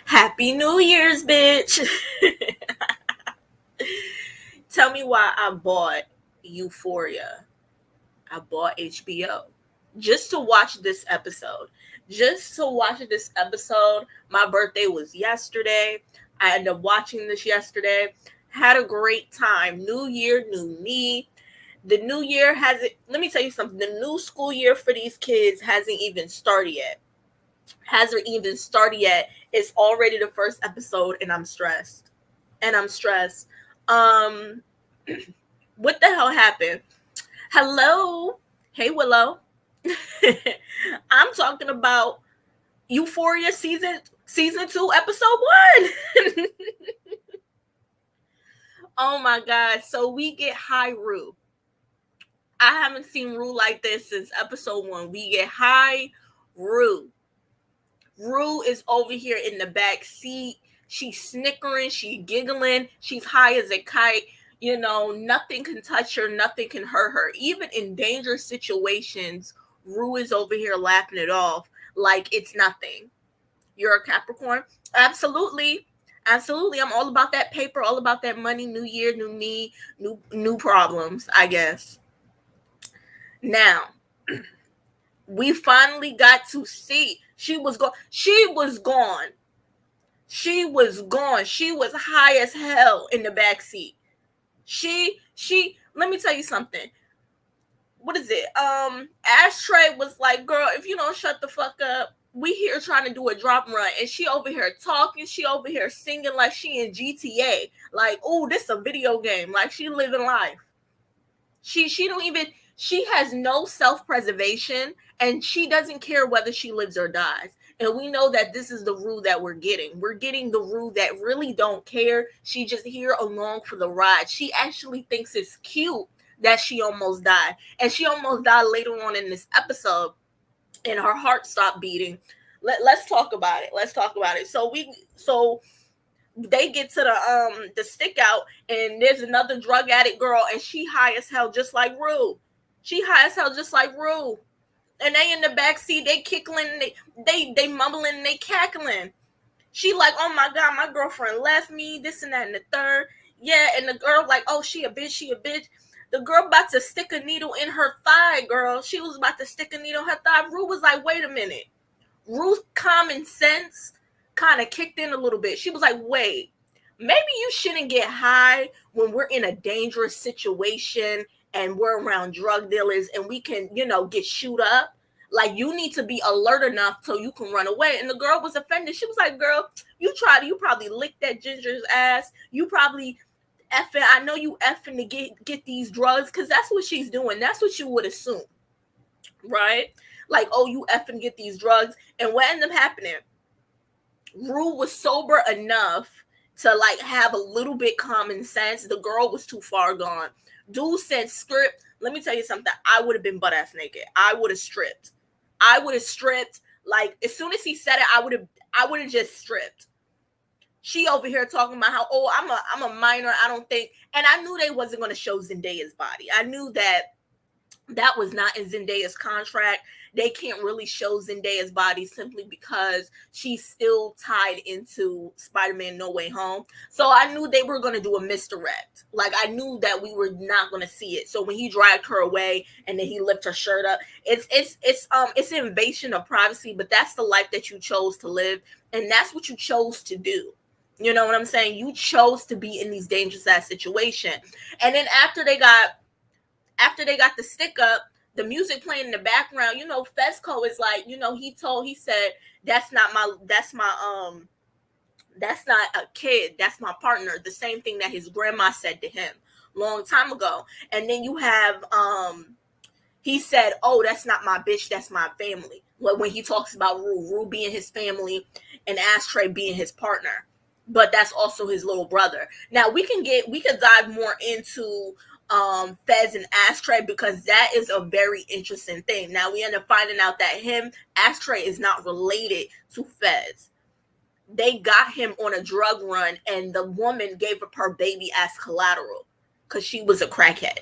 Happy New Year's, bitch. Tell me why I bought Euphoria. I bought HBO just to watch this episode. Just to watch this episode. My birthday was yesterday. I ended up watching this yesterday. Had a great time. New year, new me. The new year hasn't, let me tell you something. The new school year for these kids hasn't even started yet. Hasn't even started yet. It's already the first episode and I'm stressed. Um, what the hell happened? Hello. Hey, Willow. I'm talking about Euphoria season 2, episode 1. Oh my god. So we get high Rue. I haven't seen Rue like this since episode 1. We get high Rue. Rue is over here in the back seat. She's snickering, she's giggling, she's high as a kite. You know, nothing can touch her, nothing can hurt her. Even in dangerous situations, Rue is over here laughing it off like it's nothing. You're a Capricorn? Absolutely. Absolutely. I'm all about that paper, all about that money, new year, new me, new problems, I guess. Now, we finally got to see. She was gone. She was gone. She was gone. She was high as hell in the back seat. Let me tell you something. What is it? Ashtray was like, girl, if you don't shut the fuck up, we here trying to do a drop run. And she over here talking, she over here singing like she in GTA. Like, oh, this a video game. Like she living life. She don't even, she has no self-preservation and she doesn't care whether she lives or dies. And we know that this is the Rue that we're getting. We're getting the Rue that really don't care. She just here along for the ride. She actually thinks it's cute that she almost died. And she almost died later on in this episode and her heart stopped beating. Let's talk about it. Let's talk about it. So they get to the stick out and there's another drug addict girl and she high as hell just like Rue. She high as hell just like Rue. And they in the backseat, they kickling, they mumbling, they cackling. She like, oh my god, my girlfriend left me, this and that and the third. Yeah, and the girl like, oh, she a bitch, she a bitch. The girl about to stick a needle in her thigh, girl. She was about to stick a needle in her thigh. Rue was like, wait a minute. Rue's common sense kind of kicked in a little bit. She was like, wait, maybe you shouldn't get high when we're in a dangerous situation and we're around drug dealers and we can, get shoot up. Like, you need to be alert enough so you can run away. And the girl was offended. She was like, girl, you probably licked that ginger's ass. You probably effing, I know you effing to get these drugs, because that's what she's doing. That's what you would assume, right? Like, oh, you effing get these drugs. And what ended up happening? Rue was sober enough to like have a little bit common sense. The girl was too far gone. Dude said strip. Let me tell you something. I would have been butt ass naked. I would have stripped. Like, as soon as he said it, I would have just stripped. She over here talking about how, oh, I'm a minor. I don't think. And I knew they wasn't going to show Zendaya's body. I knew that was not in Zendaya's contract. They can't really show Zendaya's body simply because she's still tied into Spider-Man No Way Home. So I knew they were going to do a misdirect. Like, I knew that we were not going to see it. So when he dragged her away and then he lifted her shirt up, it's an invasion of privacy, but that's the life that you chose to live. And that's what you chose to do. You know what I'm saying? You chose to be in these dangerous ass situation. And then after they got the stick up, the music playing in the background, Fesco is like, he said, that's not a kid, that's my partner. The same thing that his grandma said to him long time ago. And then you have, he said, oh, that's not my bitch, that's my family. When he talks about Rue being his family and Ashtray being his partner. But that's also his little brother. Now we could dive more into Fez and Ashtray, because that is a very interesting thing. Now we end up finding out that Ashtray is not related to Fez. They got him on a drug run and the woman gave up her baby as collateral because she was a crackhead.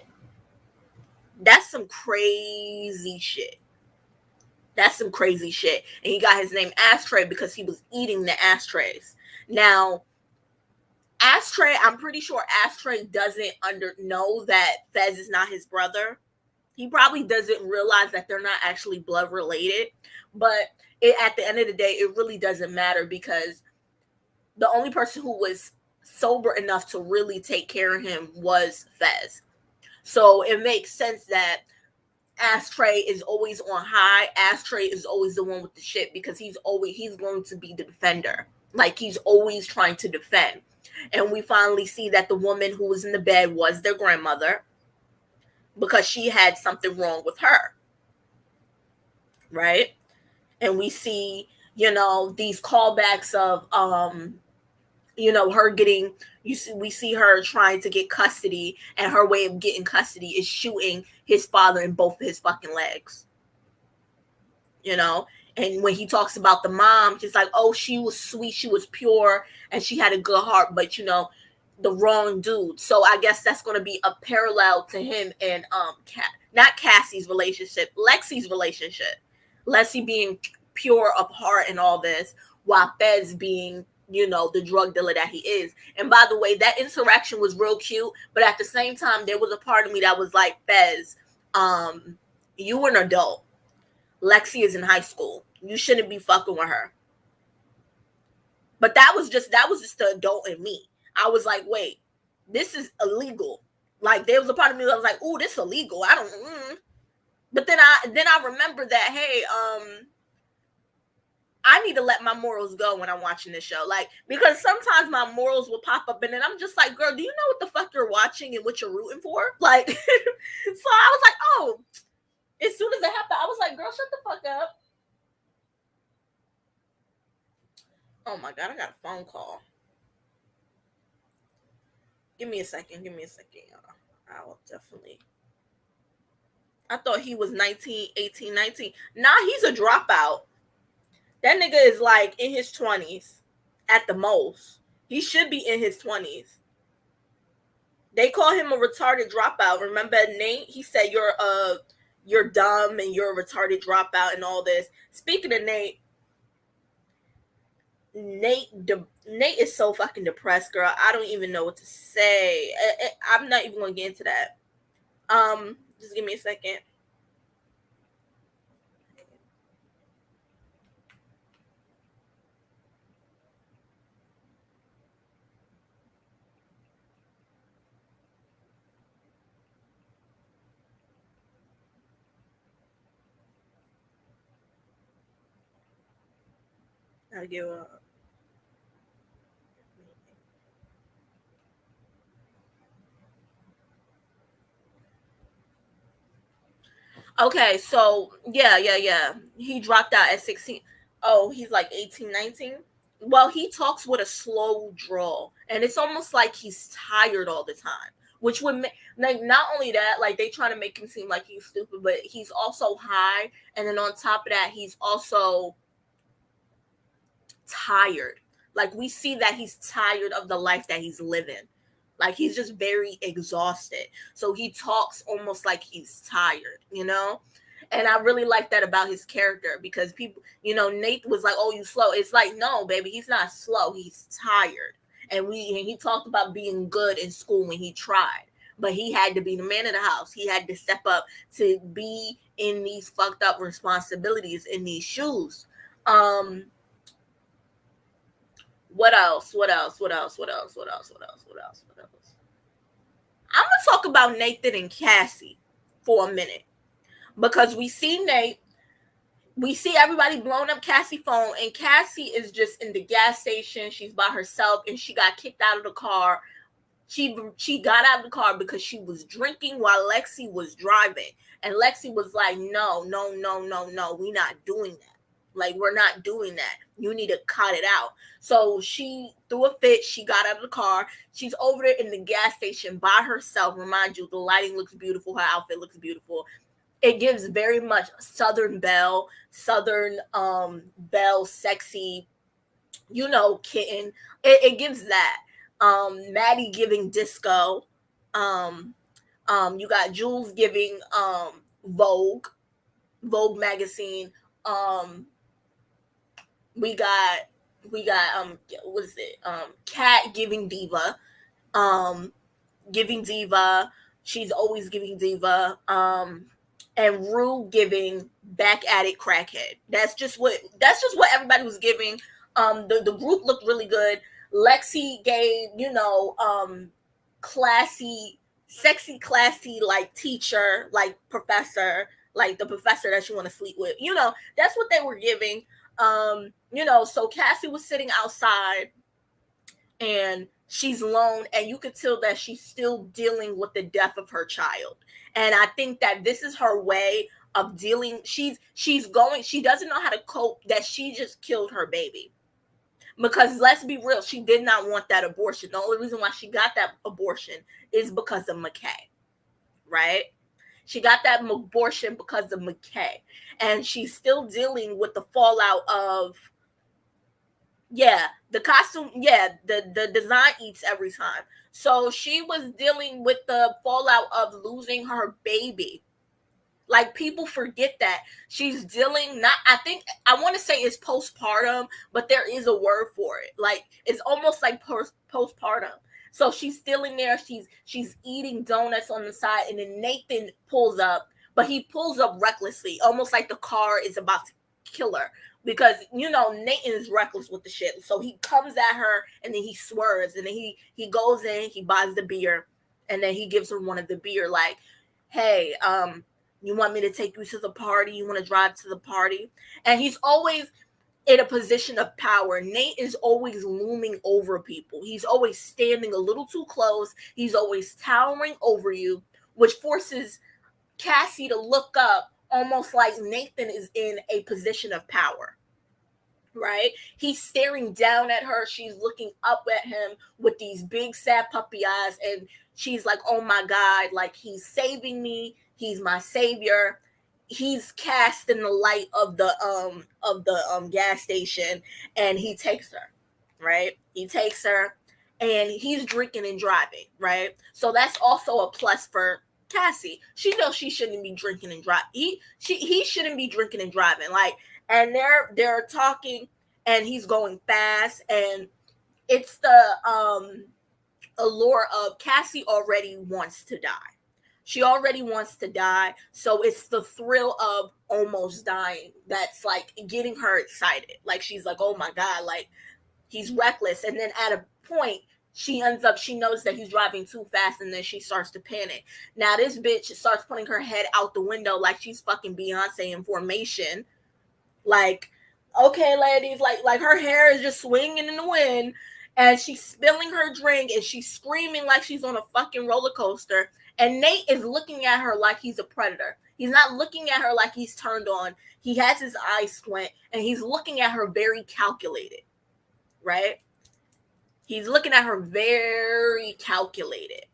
That's some crazy shit. That's some crazy shit. And he got his name Ashtray because he was eating the ashtrays. Now, Ashtray, I'm pretty sure Ashtray doesn't know that Fez is not his brother. He probably doesn't realize that they're not actually blood related. But at the end of the day, it really doesn't matter because the only person who was sober enough to really take care of him was Fez. So it makes sense that Ashtray is always on high. Ashtray is always the one with the shit because he's going to be the defender. Like he's always trying to defend. And we finally see that the woman who was in the bed was their grandmother because she had something wrong with her. Right? And we see, these callbacks of her getting we see her trying to get custody, and her way of getting custody is shooting his father in both of his fucking legs. And when he talks about the mom, she's like, oh, she was sweet, she was pure, and she had a good heart, but the wrong dude. So I guess that's going to be a parallel to him and not Cassie's relationship, Lexi's relationship. Lexi being pure of heart and all this, while Fez being the drug dealer that he is. And by the way, that interaction was real cute, but at the same time, there was a part of me that was like, Fez, you an adult. Lexi is in high school. You shouldn't be fucking with her. But that was just the adult in me. I was like, wait, this is illegal. Like there was a part of me that was like, ooh, this is illegal. I don't. But then I remember that, hey, I need to let my morals go when I'm watching this show. Like, because sometimes my morals will pop up and then I'm just like, girl, do you know what the fuck you're watching and what you're rooting for? Like, so I was like, oh, as soon as it happened, I was like, girl, shut the fuck up. Oh my God, I got a phone call. Give me a second, y'all. I will definitely. I thought he was 19, 18, 19. Nah, he's a dropout. That nigga is like in his 20s at the most. He should be in his 20s. They call him a retarded dropout. Remember Nate? He said you're dumb and you're a retarded dropout and all this. Speaking of Nate is so fucking depressed, girl. I don't even know what to say. I'm not even going to get into that. Just give me a second. I'll give up. Okay, so yeah. He dropped out at 16. Oh, he's like 18, 19. Well, he talks with a slow drawl, and it's almost like he's tired all the time. Which would make, like, not only that, like they try to make him seem like he's stupid, but he's also high, and then on top of that, he's also tired. Like we see that he's tired of the life that he's living. Like he's just very exhausted. So he talks almost like he's tired, And I really like that about his character because people, Nate was like, "Oh, you slow." It's like, no, baby, he's not slow. He's tired. And he talked about being good in school when he tried, but he had to be the man of the house. He had to step up to be in these fucked up responsibilities in these shoes. What else? I'm gonna talk about Nathan and Cassie for a minute because we see Nate, we see everybody blowing up Cassie's phone, and Cassie is just in the gas station. She's by herself, and she got kicked out of the car. She got out of the car because she was drinking while Lexi was driving, and Lexi was like, "No, we're not doing that. Like, we're not doing that. You need to cut it out." So she threw a fit. She got out of the car. She's over there in the gas station by herself. Remind you, the lighting looks beautiful. Her outfit looks beautiful. It gives very much Southern Belle, sexy, kitten. It gives that. Maddie giving disco. You got Jules giving Vogue magazine. Um, we got what is it? Cat giving diva. Um, giving diva. She's always giving diva. And Rue giving back at it crackhead. That's just what everybody was giving. The group looked really good. Lexi gave, classy, sexy, classy, like teacher, like professor, like the professor that you want to sleep with. That's what they were giving. So Cassie was sitting outside and she's alone, and you could tell that she's still dealing with the death of her child. And I think that this is her way of dealing. She doesn't know how to cope that she just killed her baby. Because let's be real, she did not want that abortion. The only reason why she got that abortion is because of McKay, right? She got that abortion because of McKay. And she's still dealing with the fallout of, the costume, the design eats every time. So she was dealing with the fallout of losing her baby. Like, people forget that she's dealing, not, I think, I want to say it's postpartum, but there is a word for it. Like, it's almost like postpartum. So she's still in there. She's eating donuts on the side, and then Nathan pulls up, but he pulls up recklessly, almost like the car is about to kill her. Because Nathan is reckless with the shit. So he comes at her, and then he swerves, and then he goes in, he buys the beer, and then he gives her one of the beer, like, hey, you want me to take you to the party? You want to drive to the party? And he's always in a position of power. Nate is always looming over people. He's always standing a little too close. He's always towering over you, which forces Cassie to look up, almost like Nathan is in a position of power. Right? He's staring down at her. She's looking up at him with these big sad puppy eyes, and she's like, oh my God, like, he's saving me. He's my savior. He's cast in the light of the gas station, and he takes her, right? He takes her, and he's drinking and driving, right? So that's also a plus for Cassie. She knows she shouldn't be drinking and driving. He shouldn't be drinking and driving. Like, and they're talking, and he's going fast, and it's the allure of Cassie already wants to die. She already wants to die, so it's the thrill of almost dying that's like getting her excited. Like, she's like, oh my God, like, he's reckless. And then at a point, she knows that he's driving too fast, and then she starts to panic. Now this bitch starts putting her head out the window like she's fucking Beyonce in Formation. Like, okay, ladies, like her hair is just swinging in the wind, and she's spilling her drink, and she's screaming like she's on a fucking roller coaster. And Nate is looking at her like he's a predator. He's not looking at her like he's turned on. He has his eyes squint, and he's looking at her very calculated, right? He's looking at her very calculated.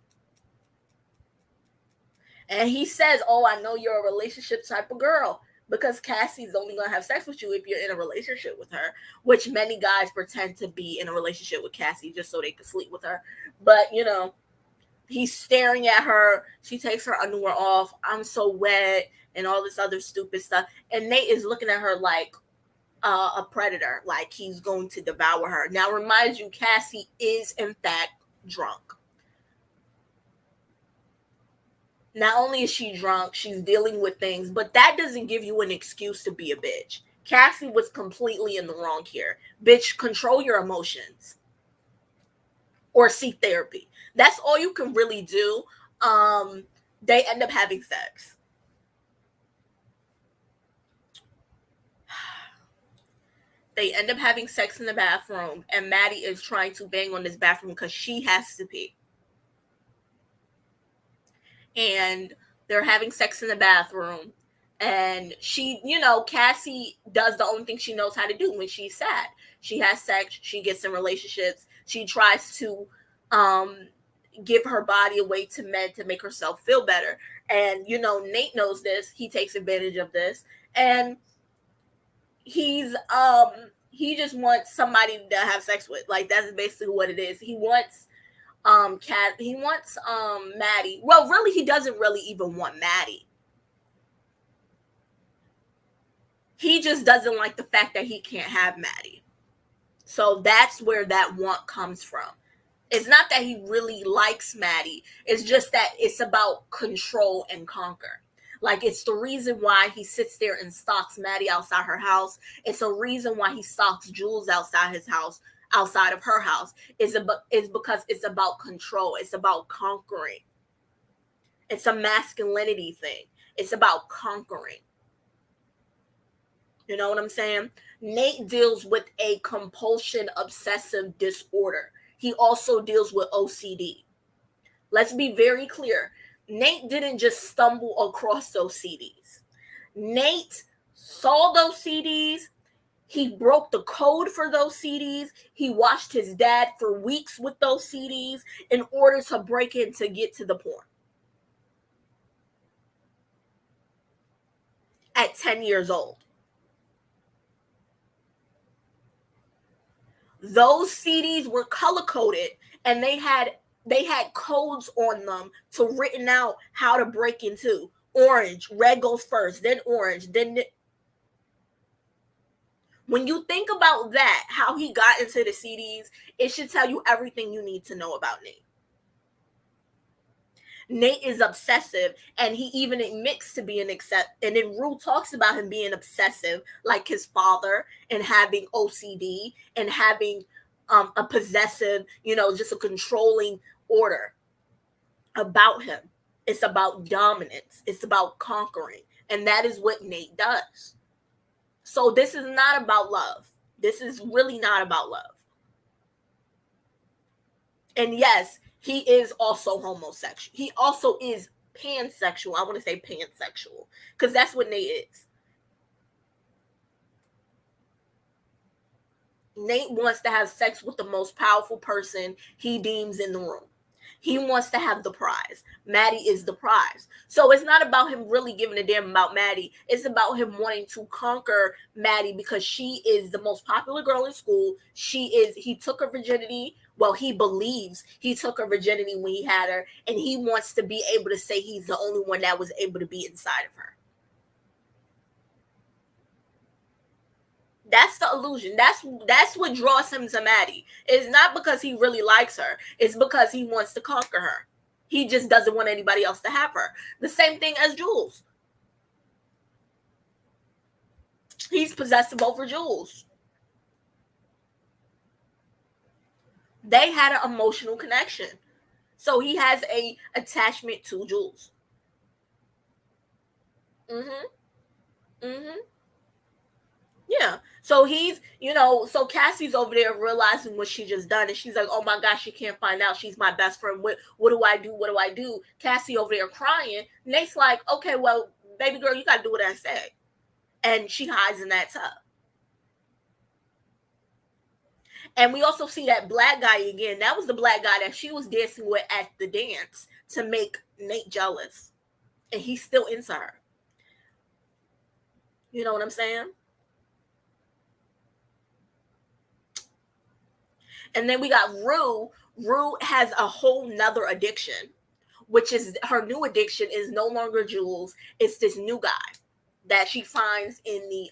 And he says, oh, I know you're a relationship type of girl, because Cassie's only going to have sex with you if you're in a relationship with her, which many guys pretend to be in a relationship with Cassie just so they can sleep with her. But, he's staring at her. She takes her underwear off. I'm so wet, and all this other stupid stuff. And Nate is looking at her like a predator, like he's going to devour her. Now, remind you, Cassie is in fact drunk. Not only is she drunk, she's dealing with things, but that doesn't give you an excuse to be a bitch. Cassie was completely in the wrong here. Bitch, control your emotions or seek therapy. That's all you can really do. They end up having sex. They end up having sex in the bathroom, and Maddie is trying to bang on this bathroom because she has to pee. And they're having sex in the bathroom. And she, Cassie does the only thing she knows how to do when she's sad. She has sex, she gets in relationships, she tries to give her body away to men to make herself feel better. And, Nate knows this. He takes advantage of this. And he just wants somebody to have sex with. Like, that's basically what it is. He wants he wants Maddie. Well, really, he doesn't really even want Maddie. He just doesn't like the fact that he can't have Maddie. So that's where that want comes from. It's not that he really likes Maddie. It's just that it's about control and conquer. Like, it's the reason why he sits there and stalks Maddie outside her house. It's a reason why he stalks Jules outside his house, outside of her house. It's because it's about control. It's about conquering. It's a masculinity thing. It's about conquering. You know what I'm saying? Nate deals with a compulsion obsessive disorder. He also deals with OCD. Let's be very clear. Nate didn't just stumble across those CDs. Nate saw those CDs. He broke the code for those CDs. He watched his dad for weeks with those CDs in order to break in to get to the porn. At 10 years old. Those CDs were color coded, and they had codes on them to written out how to break into. Orange, red goes first, then orange, then when you think about that, how he got into the CDs, it should tell you everything you need to know about Nate. Nate is obsessive, and he even admits to being and then Rue talks about him being obsessive like his father, and having OCD, and having a possessive, just a controlling order about him. It's about dominance. It's about conquering, and that is what Nate does. So this is not about love. This is really not about love. And yes, he is also homosexual. He also is pansexual. I want to say pansexual because that's what Nate is. Nate wants to have sex with the most powerful person he deems in the room. He wants to have the prize. Maddie is the prize. So it's not about him really giving a damn about Maddie. It's about him wanting to conquer Maddie because she is the most popular girl in school. He took her virginity. Well, he believes he took her virginity when he had her, and he wants to be able to say he's the only one that was able to be inside of her. That's the illusion. That's what draws him to Maddie. It's not because he really likes her. It's because he wants to conquer her. He just doesn't want anybody else to have her. The same thing as Jules. He's possessive over Jules. They had an emotional connection. So he has a attachment to Jules. Mm-hmm. Mm-hmm. Yeah. So so Cassie's over there realizing what she just done, and she's like, oh my gosh, she can't find out. She's my best friend. What do I do? What do I do? Cassie over there crying. Nate's like, okay, well, baby girl, you gotta do what I say. And she hides in that tub. And we also see that black guy again. That was the black guy that she was dancing with at the dance to make Nate jealous. And he's still into her. You know what I'm saying? And then we got Rue. Rue has a whole nother addiction, which is her new addiction is no longer Jules. It's this new guy that she finds in the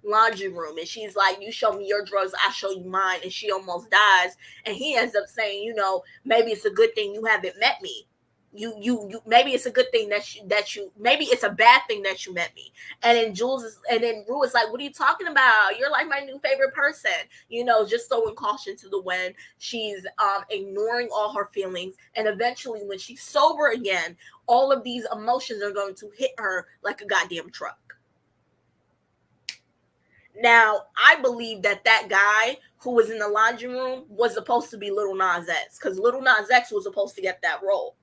laundry room, and she's like, you show me your drugs, I show you mine, and she almost dies. And he ends up saying, maybe it's a good thing you haven't met me. You maybe it's a good thing that you maybe it's a bad thing that you met me. And then Rue is like, what are you talking about? You're like my new favorite person. Just throwing caution to the wind. She's ignoring all her feelings, and eventually when she's sober again, all of these emotions are going to hit her like a goddamn truck. Now, I believe that guy who was in the laundry room was supposed to be Lil Nas X, because Lil Nas X was supposed to get that role.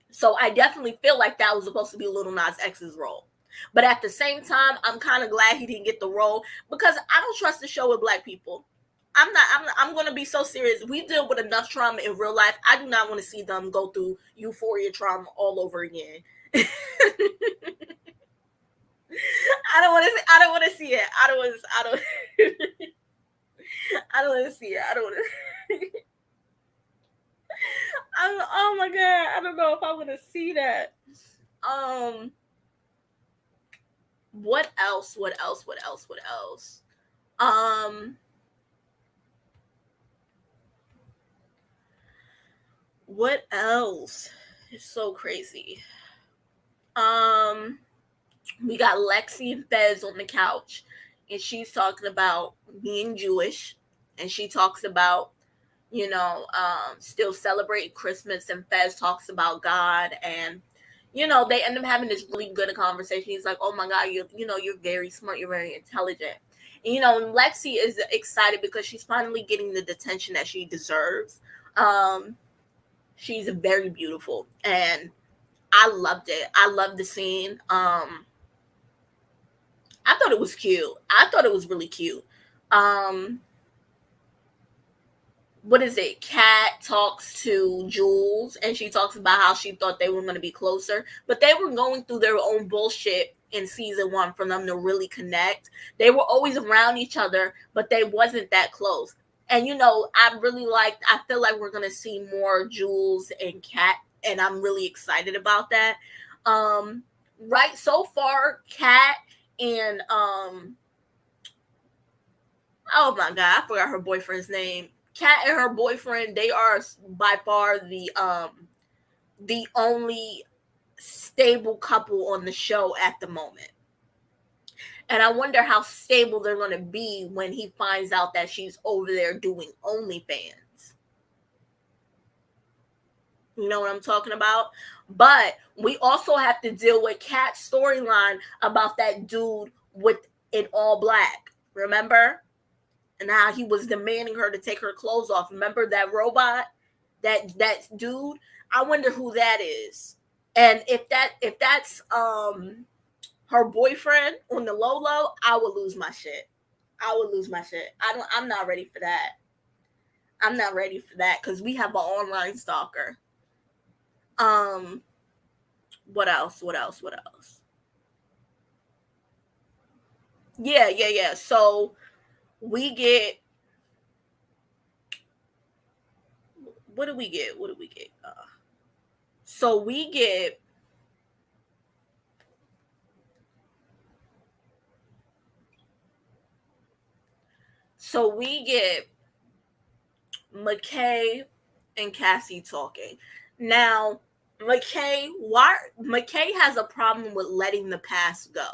So I definitely feel like that was supposed to be Lil Nas X's role. But at the same time, I'm kind of glad he didn't get the role, because I don't trust the show with black people. I'm going to be so serious. We deal with enough trauma in real life. I do not want to see them go through euphoria trauma all over again. I don't want to see it. I don't want to see it. I don't want to. Oh my god, I don't know if I want to see that. What else? What else? What else? What else? Um, what else? It's so crazy. Um, we got Lexi and Fez on the couch, and she's talking about being Jewish, and she talks about, still celebrating Christmas, and Fez talks about God, and they end up having this really good conversation. He's like, "Oh my God, you're very smart, you're very intelligent." And Lexi is excited because she's finally getting the attention that she deserves. Um, she's very beautiful, and I loved it. I loved the scene. I thought it was cute. I thought it was really cute. Um, what is it? Kat talks to Jules, and she talks about how she thought they were going to be closer, but they were going through their own bullshit in season one for them to really connect. They were always around each other, but they wasn't that close. And I feel like we're going to see more Jules and Kat, and I'm really excited about that. Right so far, Kat and oh my God, I forgot her boyfriend's name. Kat and her boyfriend, they are by far the only stable couple on the show at the moment. And I wonder how stable they're going to be when he finds out that she's over there doing OnlyFans. You know what I'm talking about? But we also have to deal with Kat's storyline about that dude with it all black. Remember? And how he was demanding her to take her clothes off. Remember that robot? That dude? I wonder who that is. And if that's her boyfriend on the low low, I would lose my shit. I would lose my shit. I'm not ready for that. I'm not ready for that because we have an online stalker. Um what else? What else? What else? Yeah, yeah, yeah. So we get what do we get? What do we get? So we get so we get McKay and Cassie talking. Now, McKay has a problem with letting the past go.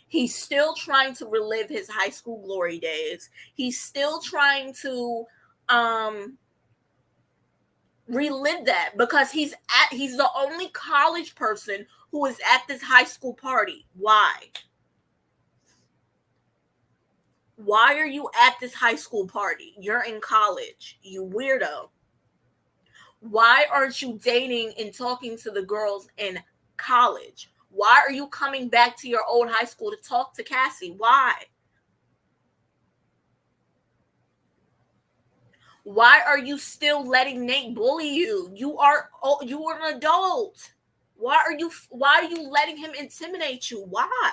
He's still trying to relive his high school glory days. He's still trying to um relive that because he's the only college person who is at this high school party. Why? Why are you at this high school party? You're in college, you weirdo. Why aren't you dating and talking to the girls in college? Why are you coming back to your old high school to talk to Cassie? Why? Why are you still letting Nate bully you? You are an adult. Why are you letting him intimidate you? Why?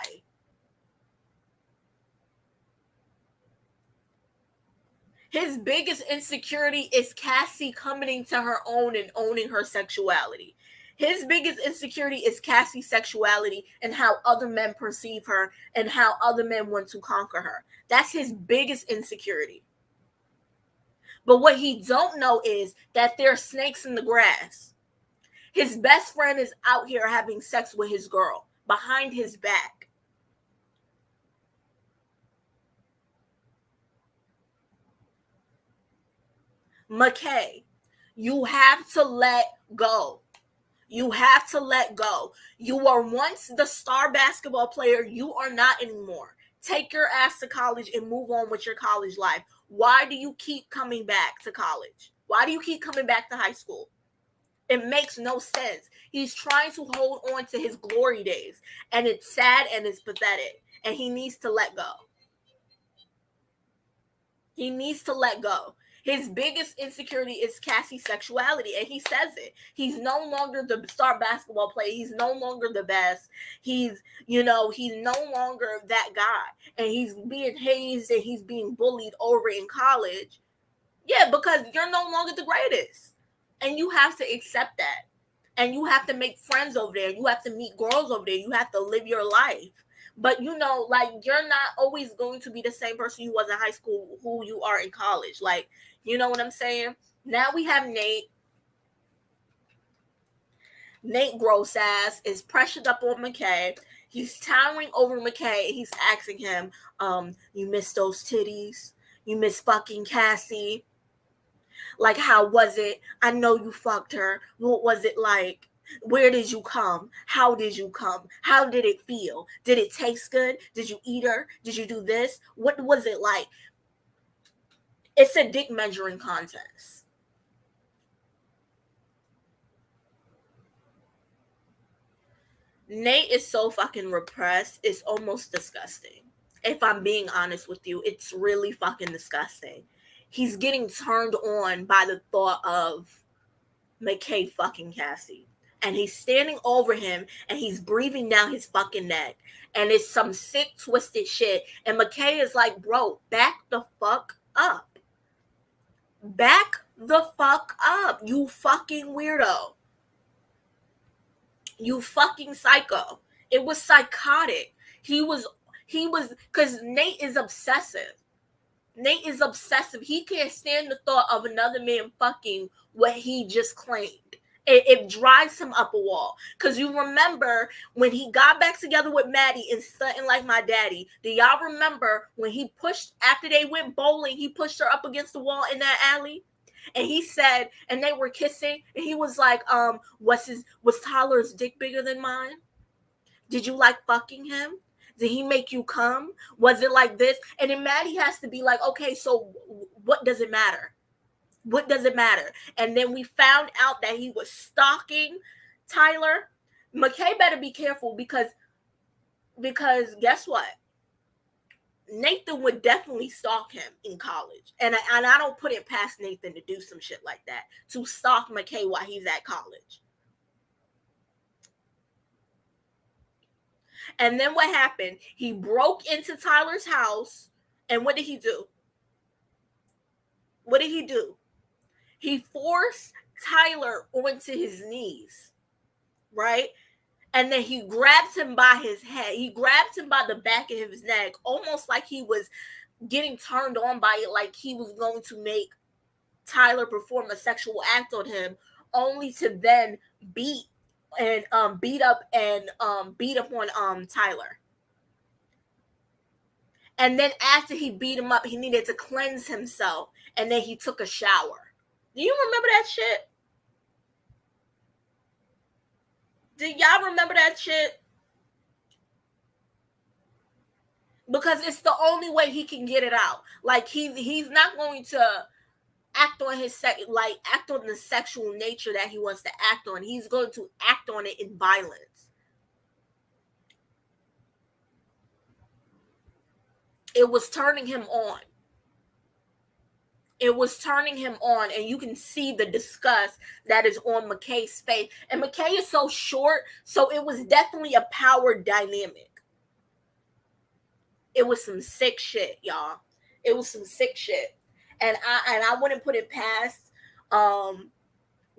His biggest insecurity is Cassie coming to her own and owning her sexuality. His biggest insecurity is Cassie's sexuality and how other men perceive her and how other men want to conquer her. That's his biggest insecurity. But what he don't know is that there are snakes in the grass. His best friend is out here having sex with his girl behind his back. McKay, you have to let go. You have to let go. You were once the star basketball player. You are not anymore. Take your ass to college and move on with your college life. Why do you keep coming back to college? Why do you keep coming back to high school? It makes no sense. He's trying to hold on to his glory days, and it's sad and it's pathetic, and he needs to let go. He needs to let go. His biggest insecurity is Cassie's sexuality, and he says it. He's no longer the star basketball player. He's no longer the best. He's no longer that guy, and he's being hazed and he's being bullied over in college. Yeah, because you're no longer the greatest, and you have to accept that. And you have to make friends over there. You have to meet girls over there. You have to live your life. But you know, like, you're not always going to be the same person you was in high school who you are in college. Like, you know what I'm saying? Now we have Nate. Nate gross ass is pressured up on McKay. He's towering over McKay. He's asking him, you miss those titties? You miss fucking Cassie? Like, how was it? I know you fucked her. What was it like? Where did you come? How did you come? How did it feel? Did it taste good? Did you eat her? Did you do this? What was it like? It's a dick measuring contest. Nate is so fucking repressed. It's almost disgusting. If I'm being honest with you, it's really fucking disgusting. He's getting turned on by the thought of McKay fucking Cassie. And he's standing over him and he's breathing down his fucking neck. And it's some sick, twisted shit. And McKay is like, bro, back the fuck up. Back the fuck up, you fucking weirdo. You fucking psycho. It was psychotic. Because Nate is obsessive. Nate is obsessive. He can't stand the thought of another man fucking what he just claimed. It drives him up a wall. Because you remember when he got back together with Maddie and something like my daddy. Do y'all remember when he pushed, after they went bowling, he pushed her up against the wall in that alley? And he said, and they were kissing, and he was like, was Tyler's dick bigger than mine? Did you like fucking him? Did he make you come? Was it like this? And then Maddie has to be like, okay, so what does it matter? What does it matter? And then we found out that he was stalking Tyler. McKay better be careful because guess what? Nathan would definitely stalk him in college. And I don't put it past Nathan to do some shit like that, to stalk McKay while he's at college. And then what happened? He broke into Tyler's house. And what did he do? What did he do? He forced Tyler onto his knees, right? And then he grabs him by his head. He grabs him by the back of his neck, almost like he was getting turned on by it, like he was going to make Tyler perform a sexual act on him, only to then beat up on Tyler. And then after he beat him up, he needed to cleanse himself, and then he took a shower. Do you remember that shit? Do y'all remember that shit? Because it's the only way he can get it out. Like, he's not going to act on act on the sexual nature that he wants to act on. He's going to act on it in violence. It was turning him on. It was turning him on, and you can see the disgust that is on McKay's face. And McKay is so short, so it was definitely a power dynamic. It was some sick shit, y'all. It was some sick shit. And I wouldn't put it past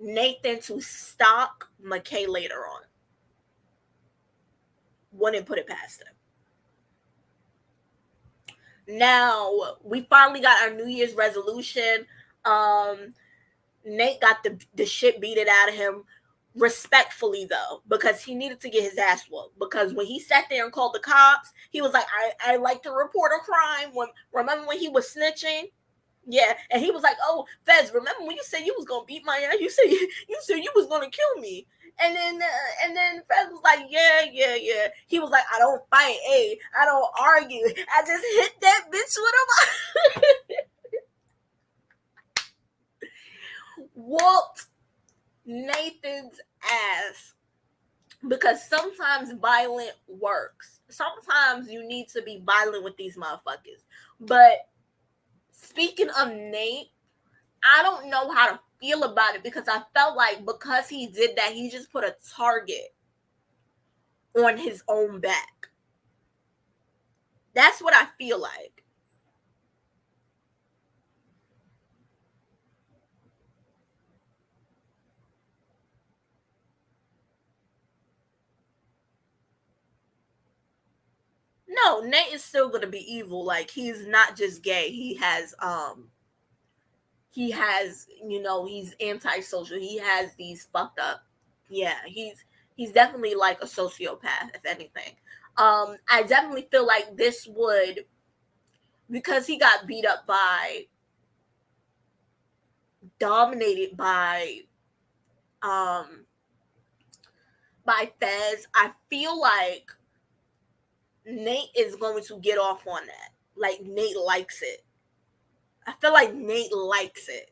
Nathan to stalk McKay later on. Wouldn't put it past him. Now, we finally got our New Year's resolution. Nate got the shit beaten out of him, respectfully though, because he needed to get his ass whooped. Because when he sat there and called the cops, he was like, I like to report a crime. Remember when he was snitching? Yeah, and he was like, "Oh, Fez, remember when you said you was gonna beat my ass? You said you was gonna kill me." And then Fez was like, "Yeah." He was like, "I don't fight, I don't argue. I just hit that bitch with a whooped Nathan's ass." Because sometimes violent works. Sometimes you need to be violent with these motherfuckers. But speaking of Nate, I don't know how to feel about it, because I felt like because he did that, he just put a target on his own back. That's what I feel like. no, Nate is still gonna be evil. Like, he's not just gay. He has, you know, he's antisocial. He has these fucked up. Yeah, he's definitely like a sociopath, if anything. I definitely feel like this would, because he got beat up dominated um by Fez. I feel like Nate is going to get off on that. Like, Nate likes it. I feel like Nate likes it.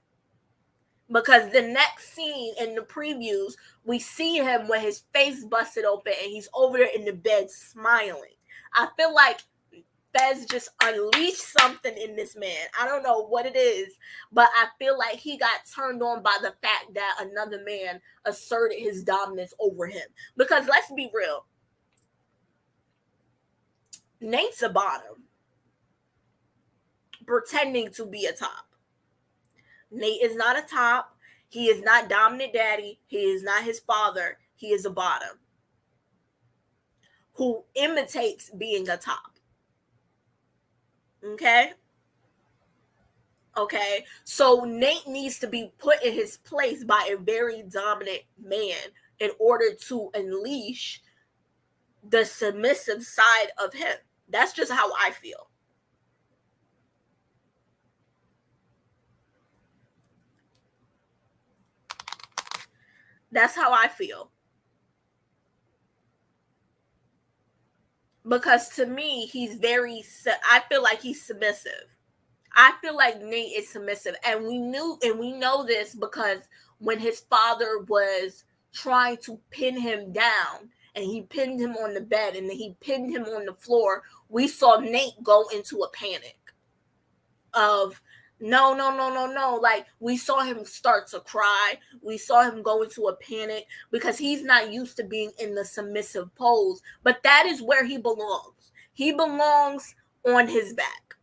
Because the next scene in the previews, we see him with his face busted open and he's over there in the bed smiling. I feel like Fez just unleashed something in this man. I don't know what it is, but I feel like he got turned on by the fact that another man asserted his dominance over him. Because let's be real, Nate's a bottom, pretending to be a top. Nate is not a top. He is not dominant daddy. He is not his father. He is a bottom who imitates being a top. Okay? Okay? So Nate needs to be put in his place by a very dominant man in order to unleash the submissive side of him. That's just how I feel. That's how I feel. Because to me, I feel like he's submissive. I feel like Nate is submissive. And we know this because when his father was trying to pin him down and he pinned him on the bed and then he pinned him on the floor, we saw Nate go into a panic of no. Like, we saw him start to cry. We saw him go into a panic because he's not used to being in the submissive pose. But that is where he belongs. He belongs on his back.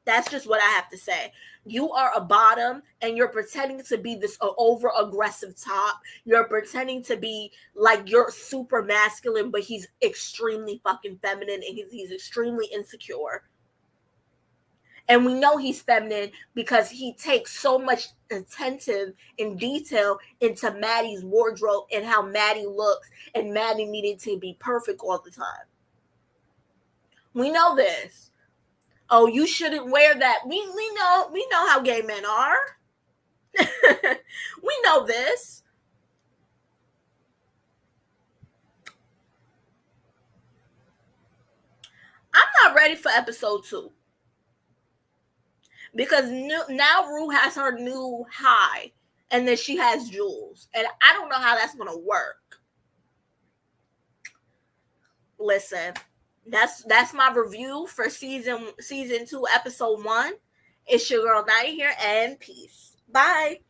That's just what I have to say. You are a bottom and you're pretending to be this over aggressive top. You're pretending to be like you're super masculine, but he's extremely fucking feminine and he's extremely insecure. And we know he's feminine because he takes so much attentive and detail into Maddie's wardrobe and how Maddie looks, and Maddie needed to be perfect all the time. We know this. Oh, you shouldn't wear that. We know how gay men are. We know this. I'm not ready for episode 2. Because now Rue has her new high, and then she has Jules, and I don't know how that's gonna work. Listen, that's my review for season 2, episode 1. It's your girl Nadia here, and peace. Bye.